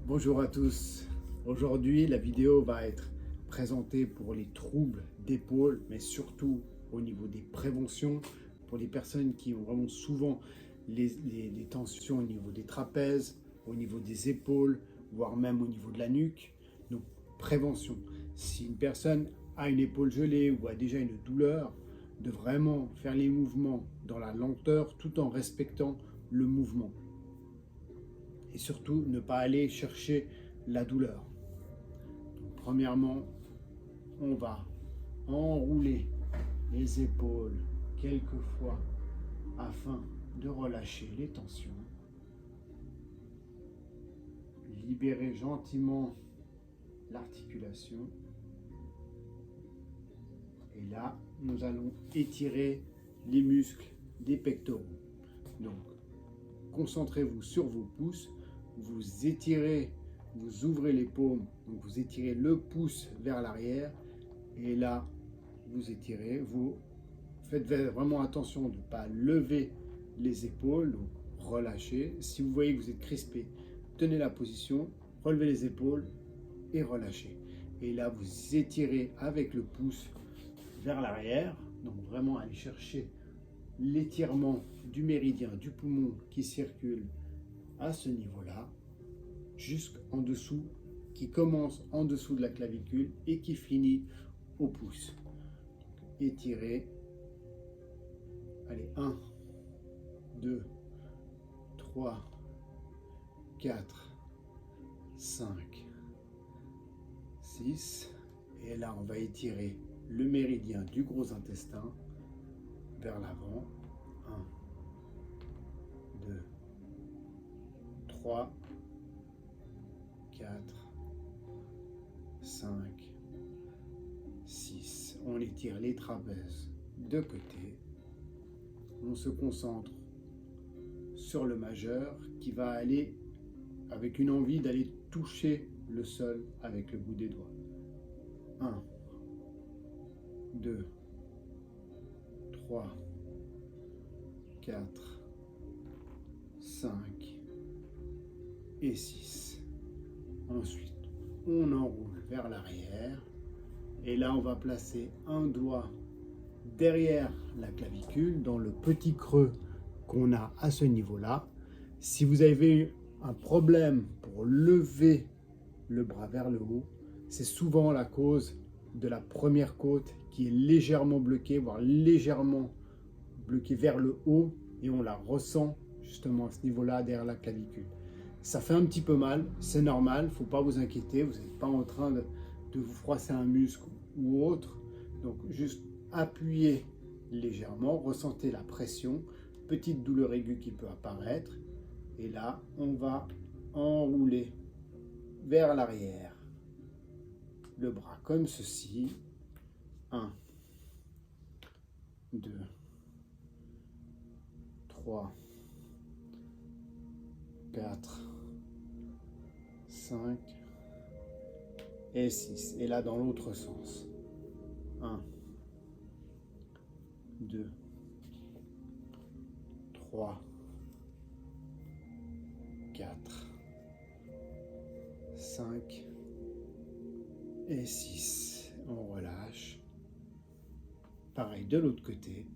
Bonjour à tous. Aujourd'hui, la vidéo va être présentée pour les troubles d'épaule, mais surtout au niveau des préventions, pour les personnes qui ont vraiment souvent les tensions au niveau des trapèzes, au niveau des épaules, voire même au niveau de la nuque. Donc, prévention. Si une personne a une épaule gelée ou a déjà une douleur, de vraiment faire les mouvements dans la lenteur tout en respectant le mouvement. Et surtout, ne pas aller chercher la douleur. Donc, premièrement, on va enrouler les épaules quelques fois afin de relâcher les tensions. Libérer gentiment l'articulation. Et là, nous allons étirer les muscles des pectoraux. Donc, concentrez-vous sur vos pouces. Vous étirez, vous ouvrez les paumes, donc vous étirez le pouce vers l'arrière et là vous étirez, vous faites vraiment attention de ne pas lever les épaules, donc relâchez. Si vous voyez que vous êtes crispé, tenez la position, relevez les épaules et relâchez. Et là vous étirez avec le pouce vers l'arrière, donc vraiment aller chercher l'étirement du méridien du poumon qui circule à ce niveau-là, jusqu'en dessous, qui commence en dessous de la clavicule et qui finit au pouce. Étirez. Allez, 1, 2, 3, 4, 5, 6. Et là, on va étirer le méridien du gros intestin vers l'avant. 1, 2, 3, 4, 5, 6. On étire les trapèzes de côté. On se concentre sur le majeur qui va aller avec une envie d'aller toucher le sol avec le bout des doigts. 1, 2, 3, 4, 5 et 6. Ensuite, on enroule vers l'arrière et là on va placer un doigt derrière la clavicule dans le petit creux qu'on a à ce niveau-là. Si vous avez un problème pour lever le bras vers le haut, c'est souvent la cause de la première côte qui est légèrement bloquée, voire légèrement bloquée vers le haut, et on la ressent justement à ce niveau-là derrière la clavicule. Ça fait un petit peu mal, c'est normal, il ne faut pas vous inquiéter, vous n'êtes pas en train de vous froisser un muscle ou autre. Donc juste appuyez légèrement, ressentez la pression, petite douleur aiguë qui peut apparaître. Et là, on va enrouler vers l'arrière le bras comme ceci. 1, 2, 3, 4, 5 et 6. Et là, dans l'autre sens. 1, 2, 3, 4, 5 et 6. On relâche. Pareil de l'autre côté.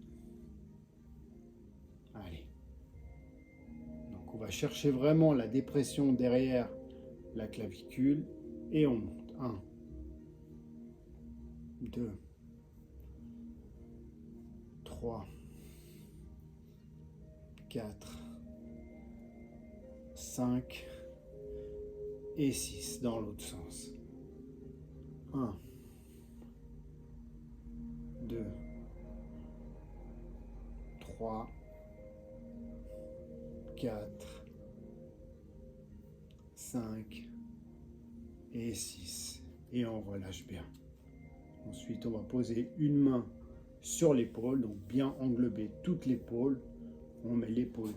Allez. Donc on va chercher vraiment la dépression derrière la clavicule et on monte. 1, 2, 3, 4, 5 et 6 dans l'autre sens. 1, 2, 3, 4, 5 et 6. Et on relâche bien. Ensuite, on va poser une main sur l'épaule, donc bien englober toute l'épaule. On met l'épaule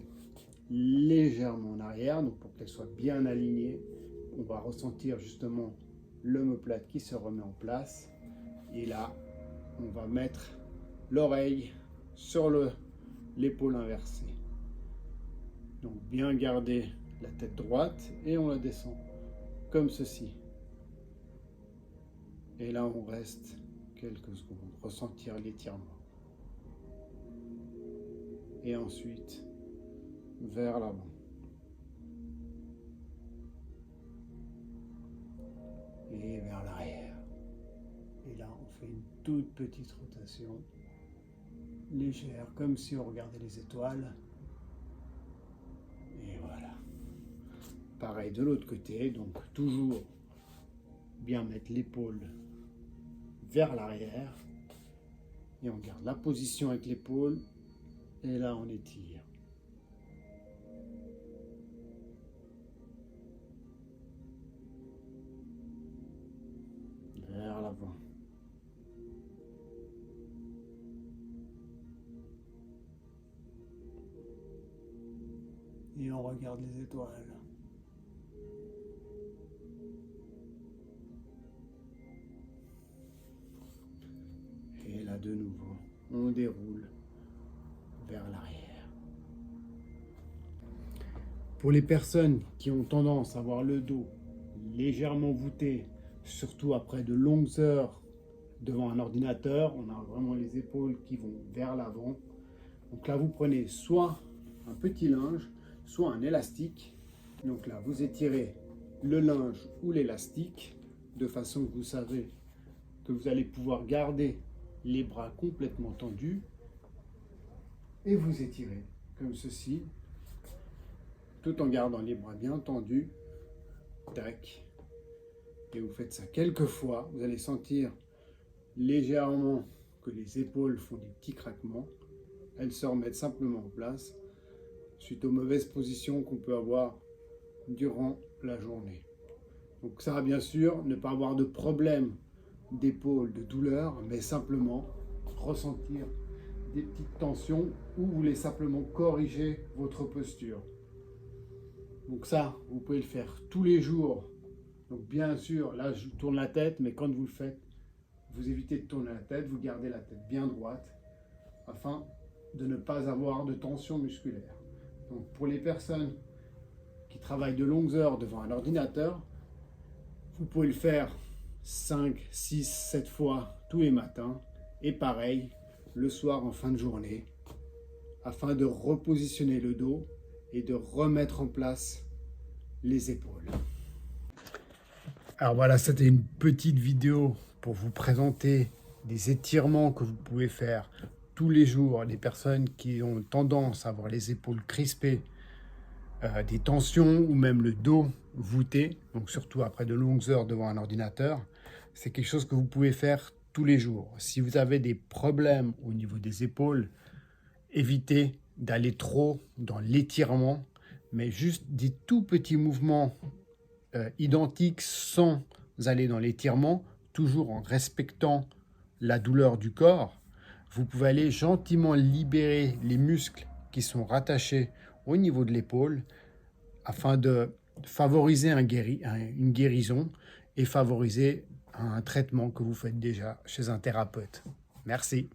légèrement en arrière, donc pour qu'elle soit bien alignée. On va ressentir justement l'omoplate qui se remet en place. Et là, on va mettre l'oreille sur l'épaule inversée. Donc bien garder la tête droite et on la descend comme ceci. Et là on reste quelques secondes, ressentir l'étirement. Et ensuite vers l'avant. Et vers l'arrière. Et là on fait une toute petite rotation légère, comme si on regardait les étoiles. Et voilà. Pareil de l'autre côté, donc toujours bien mettre l'épaule vers l'arrière. Et on garde la position avec l'épaule. Et là on étire. Vers l'avant. Et on regarde les étoiles. Et là de nouveau, on déroule vers l'arrière. Pour les personnes qui ont tendance à avoir le dos légèrement voûté, surtout après de longues heures devant un ordinateur, on a vraiment les épaules qui vont vers l'avant. Donc là, vous prenez soit un petit linge, soit un élastique. Donc là, vous étirez le linge ou l'élastique de façon que vous savez que vous allez pouvoir garder les bras complètement tendus et vous étirez comme ceci, tout en gardant les bras bien tendus. Tac. Et vous faites ça quelques fois. Vous allez sentir légèrement que les épaules font des petits craquements. Elles se remettent simplement en place suite aux mauvaises positions qu'on peut avoir durant la journée. Donc ça, bien sûr, ne pas avoir de problème d'épaule, de douleur, mais simplement ressentir des petites tensions ou vous voulez simplement corriger votre posture. Donc ça, vous pouvez le faire tous les jours. Donc bien sûr, là je tourne la tête, mais quand vous le faites, vous évitez de tourner la tête, vous gardez la tête bien droite afin de ne pas avoir de tension musculaire. Donc pour les personnes qui travaillent de longues heures devant un ordinateur, vous pouvez le faire 5, 6, 7 fois tous les matins et pareil le soir en fin de journée afin de repositionner le dos et de remettre en place les épaules. Alors voilà, c'était une petite vidéo pour vous présenter des étirements que vous pouvez faire tous les jours. Les personnes qui ont tendance à avoir les épaules crispées, des tensions ou même le dos voûté, donc surtout après de longues heures devant un ordinateur, c'est quelque chose que vous pouvez faire tous les jours. Si vous avez des problèmes au niveau des épaules, évitez d'aller trop dans l'étirement, mais juste des tout petits mouvements identiques sans aller dans l'étirement, toujours en respectant la douleur du corps. Vous pouvez aller gentiment libérer les muscles qui sont rattachés au niveau de l'épaule afin de favoriser une guérison et favoriser un traitement que vous faites déjà chez un thérapeute. Merci.